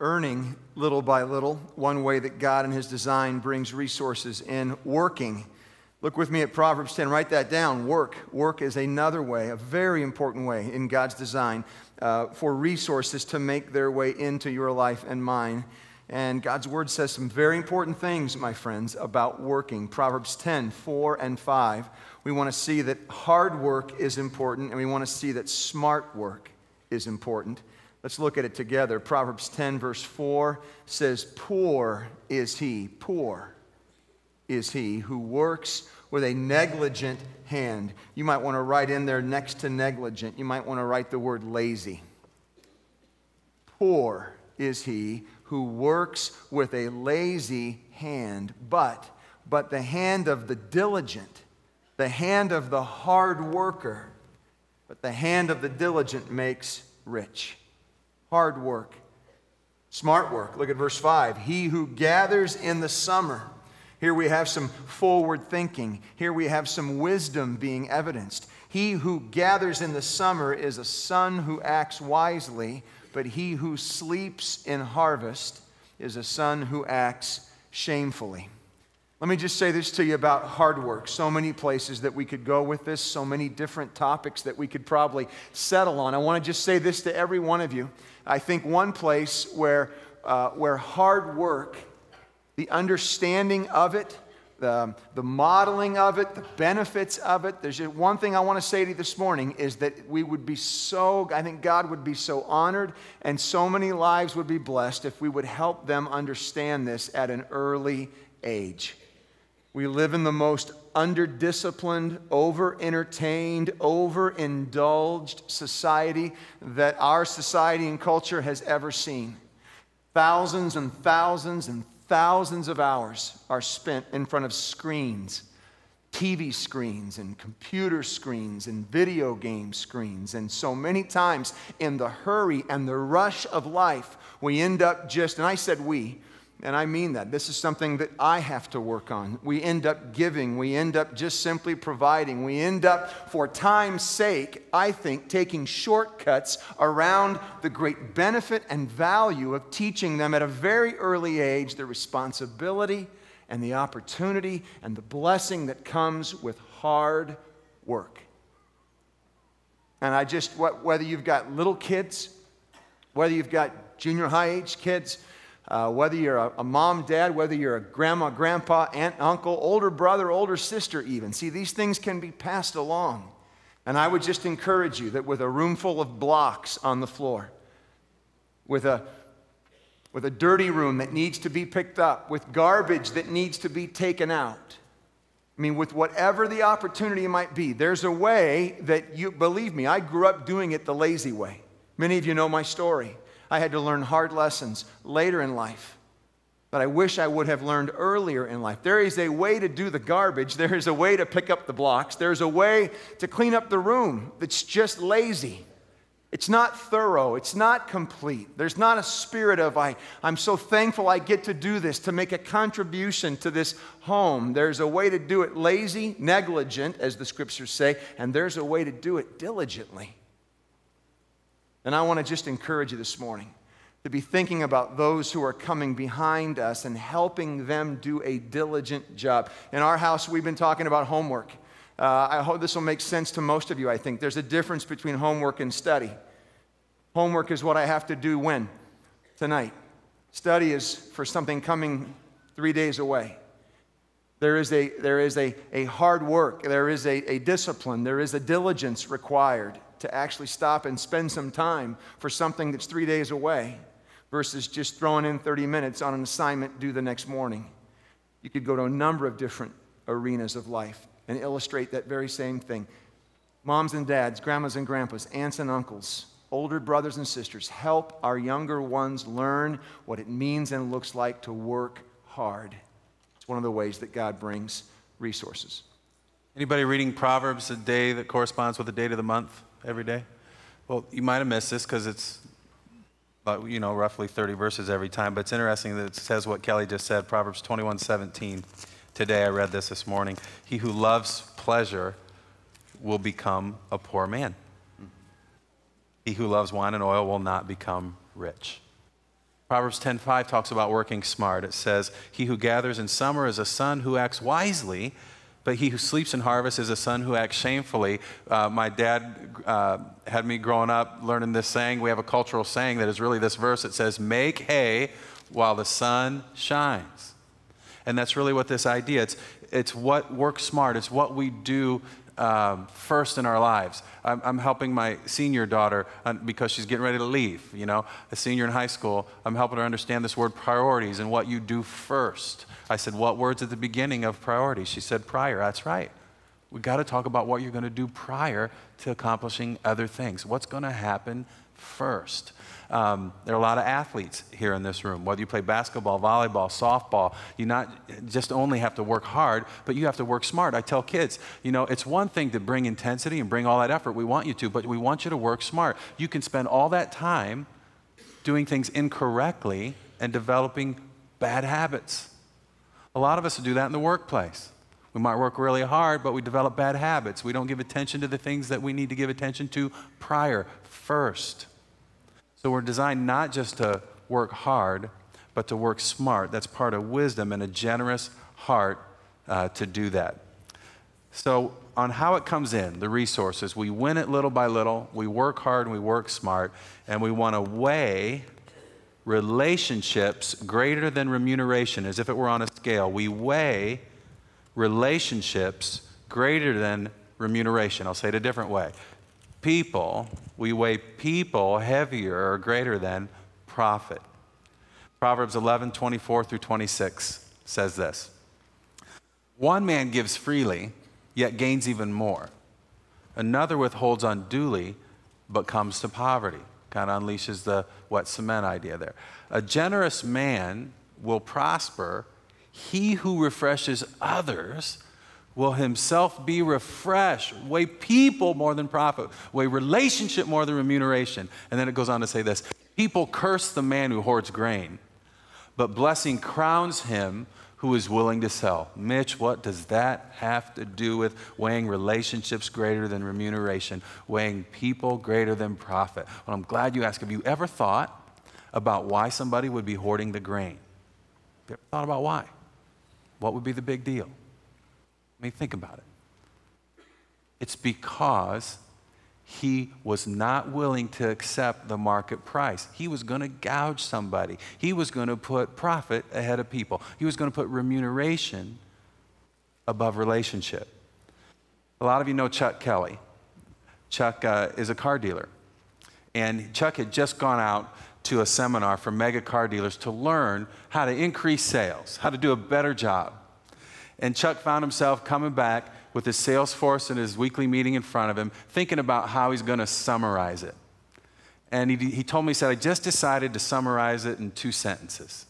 earning little by little, one way that God in His design brings resources in working. Look with me at Proverbs 10. Write that down. Work. Work is another way, a very important way in God's design for resources to make their way into your life and mine. And God's Word says some very important things, my friends, about working. Proverbs 10, 4 and 5. We want to see that hard work is important, and we want to see that smart work is important. Let's look at it together. Proverbs 10, verse 4 says, poor is he who works with a negligent hand. You might want to write in there next to negligent, you might want to write the word lazy. Poor is he who works with a lazy hand, but the hand of the diligent, the hand of the hard worker, but the hand of the diligent makes rich. Hard work. Smart work. Look at verse 5. He who gathers in the summer. Here we have some forward thinking. Here we have some wisdom being evidenced. He who gathers in the summer is a son who acts wisely, but he who sleeps in harvest is a son who acts shamefully. Let me just say this to you about hard work. So many places that we could go with this, so many different topics that we could probably settle on. I want to just say this to every one of you. I think one place where hard work, the understanding of it, the modeling of it, the benefits of it, there's just one thing I want to say to you this morning is that we would be I think God would be so honored and so many lives would be blessed if we would help them understand this at an early age. We live in the most under-disciplined, over-entertained, over-indulged society that our society and culture has ever seen. Thousands and thousands and thousands of hours are spent in front of screens, TV screens and computer screens and video game screens. And so many times in the hurry and the rush of life, we end up and I said we, and I mean that. This is something that I have to work on. We end up giving. We end up just simply providing. We end up, for time's sake, I think, taking shortcuts around the great benefit and value of teaching them at a very early age the responsibility and the opportunity and the blessing that comes with hard work. And whether you've got little kids, whether you've got junior high age kids, whether you're a mom, dad, whether you're a grandma, grandpa, aunt, uncle, older brother, older sister even. See, these things can be passed along. And I would just encourage you that with a room full of blocks on the floor, with a dirty room that needs to be picked up, with garbage that needs to be taken out, with whatever the opportunity might be, there's a way that believe me, I grew up doing it the lazy way. Many of you know my story. I had to learn hard lessons later in life that I wish I would have learned earlier in life. There is a way to do the garbage. There is a way to pick up the blocks. There's a way to clean up the room that's just lazy. It's not thorough. It's not complete. There's not a spirit of, I'm so thankful I get to do this, to make a contribution to this home. There's a way to do it lazy, negligent, as the scriptures say, and there's a way to do it diligently. And I want to just encourage you this morning to be thinking about those who are coming behind us and helping them do a diligent job. In our house, we've been talking about homework. I hope this will make sense to most of you, I think. There's a difference between homework and study. Homework is what I have to do when? Tonight. Study is for something coming 3 days away. There is a hard work. There is a discipline. There is a diligence required to actually stop and spend some time for something that's 3 days away versus just throwing in 30 minutes on an assignment due the next morning. You could go to a number of different arenas of life and illustrate that very same thing. Moms and dads, grandmas and grandpas, aunts and uncles, older brothers and sisters, help our younger ones learn what it means and looks like to work hard. It's one of the ways that God brings resources. Anybody reading Proverbs a day that corresponds with the date of the month every day? Well, you might have missed this because it's roughly 30 verses every time, but it's interesting that it says what Kelly just said, Proverbs 21:17. Today I read this morning. He who loves pleasure will become a poor man. He who loves wine and oil will not become rich. Proverbs 10:5 talks about working smart. It says, he who gathers in summer is a son who acts wisely, but he who sleeps in harvest is a son who acts shamefully. My dad had me growing up learning this saying. We have a cultural saying that is really this verse. It says, make hay while the sun shines. And that's really what this idea, it's what work smart. It's what we do first in our lives. I'm helping my senior daughter because she's getting ready to leave, you know, a senior in high school. I'm helping her understand this word priorities and what you do first. I said, what word's at the beginning of priorities? She said, prior. That's right. We got to talk about what you're going to do prior to accomplishing other things. What's going to happen first? There are a lot of athletes here in this room. Whether you play basketball, volleyball, softball, you not just only have to work hard, but you have to work smart. I tell kids, you know, it's one thing to bring intensity and bring all that effort. We want you to, but we want you to work smart. You can spend all that time doing things incorrectly and developing bad habits. A lot of us do that in the workplace. We might work really hard, but we develop bad habits. We don't give attention to the things that we need to give attention to prior, first. So we're designed not just to work hard, but to work smart. That's part of wisdom and a generous heart to do that. So on how it comes in, the resources, we win it little by little. We work hard and we work smart, and we want to weigh relationships greater than remuneration, as if it were on a scale. We weigh relationships greater than remuneration. I'll say it a different way. We weigh people heavier or greater than profit. Proverbs 11:24 through 26 says this. One man gives freely, yet gains even more. Another withholds unduly, but comes to poverty. Kind of unleashes the wet cement idea there. A generous man will prosper. He who refreshes others will himself be refreshed. Weigh people more than profit. Weigh relationship more than remuneration. And then it goes on to say this. People curse the man who hoards grain, but blessing crowns him who is willing to sell. Mitch, what does that have to do with weighing relationships greater than remuneration, weighing people greater than profit? Well, I'm glad you asked. Have you ever thought about why somebody would be hoarding the grain? Have you ever thought about why? What would be the big deal? I mean, think about it. It's because he was not willing to accept the market price. He was going to gouge somebody. He was going to put profit ahead of people. He was going to put remuneration above relationship. A lot of you know Chuck Kelly. Chuck is a car dealer. And Chuck had just gone out to a seminar for mega car dealers to learn how to increase sales, how to do a better job. And Chuck found himself coming back with his sales force and his weekly meeting in front of him, thinking about how he's going to summarize it. And he told me, he said, I just decided to summarize it in 2 sentences.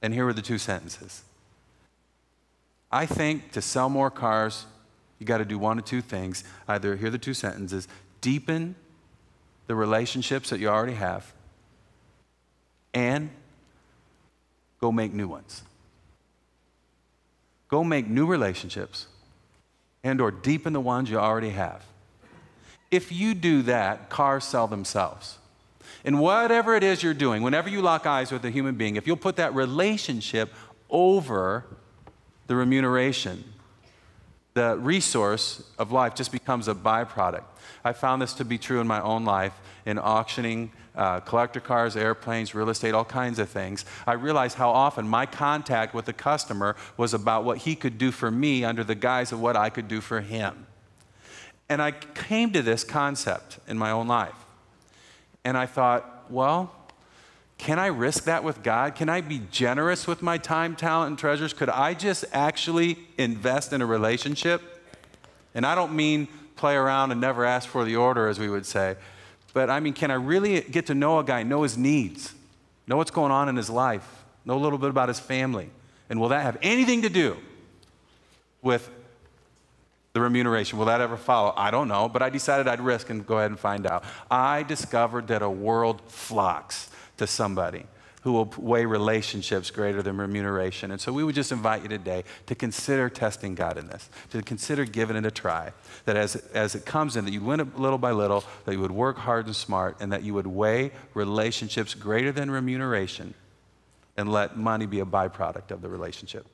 And here were the 2 sentences. I think to sell more cars, you got to do 1 of 2 things. Either, here are the 2 sentences, deepen the relationships that you already have, and go make new ones. Go make new relationships and or deepen the ones you already have. If you do that, cars sell themselves. And whatever it is you're doing, whenever you lock eyes with a human being, if you'll put that relationship over the remuneration, the resource of life just becomes a byproduct. I found this to be true in my own life in auctioning collector cars, airplanes, real estate, all kinds of things. I realized how often my contact with the customer was about what he could do for me under the guise of what I could do for him. And I came to this concept in my own life. And I thought, well, can I risk that with God? Can I be generous with my time, talent, and treasures? Could I just actually invest in a relationship? And I don't mean play around and never ask for the order, as we would say. But I mean, can I really get to know a guy, know his needs, know what's going on in his life, know a little bit about his family? And will that have anything to do with the remuneration? Will that ever follow? I don't know, but I decided I'd risk and go ahead and find out. I discovered that a world flocks to somebody who will weigh relationships greater than remuneration. And so we would just invite you today to consider testing God in this, to consider giving it a try, that as it comes in, that you win it little by little, that you would work hard and smart, and that you would weigh relationships greater than remuneration and let money be a byproduct of the relationship.